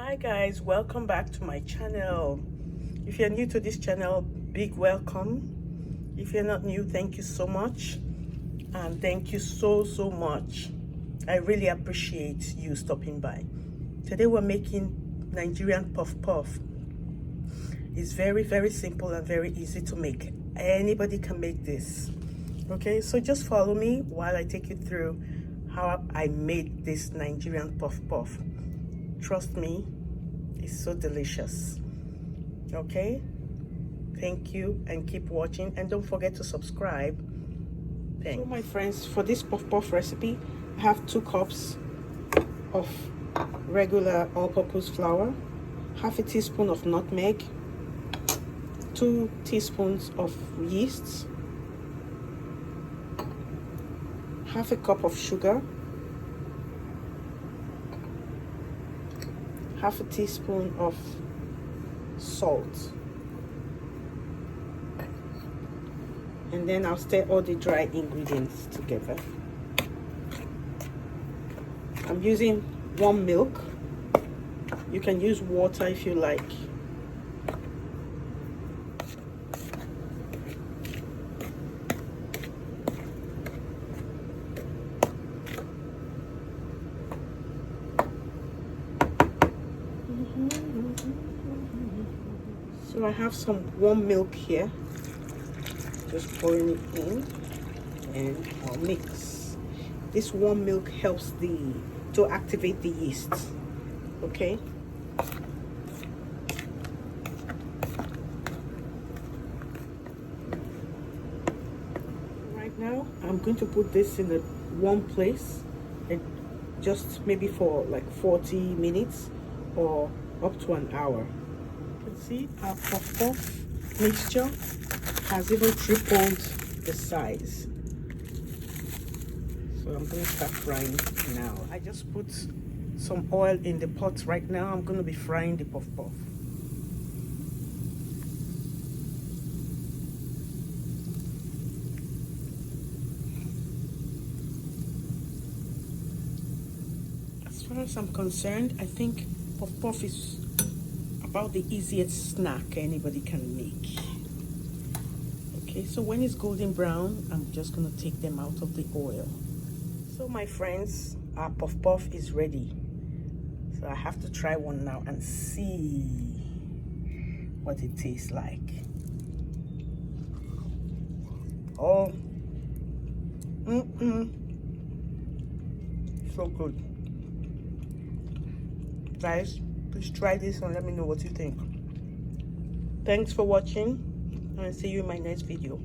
Hi guys, welcome back to my channel. If you're new to this channel, big welcome. If you're not new, thank you so much, and thank you so much. I really appreciate you stopping by. Today we're making Nigerian puff puff. It's very simple and very easy to make. Anybody can make this. Okay, so just follow me while I take you through how I made this Nigerian puff puff. Trust me, it's so delicious. Okay, thank you, and keep watching, and don't forget to subscribe. Thanks. So my friends, for this puff puff recipe, I have 2 cups of regular all-purpose flour, half a teaspoon of nutmeg, 2 teaspoons of yeast, half a cup of sugar, half a teaspoon of salt, and then I'll stir all the dry ingredients together. I'm using warm milk. You can use water if you like. So I have some warm milk here, just pouring it in, and I'll mix. This warm milk helps to activate the yeast. Okay, right now I'm going to put this in a warm place, and just maybe for like 40 minutes or up to an hour. See, our puff puff mixture has even tripled the size. So I'm going to start frying now. I just put some oil in the pot right now. I'm going to be frying the puff puff. As far as I'm concerned, I think puff puff is about the easiest snack anybody can make. Okay, so when it's golden brown, I'm just gonna take them out of the oil. So my friends, our puff puff is ready. So I have to try one now and see what it tastes like. Oh, so good. Guys, please try this and let me know what you think. Thanks for watching, and I'll see you in my next video.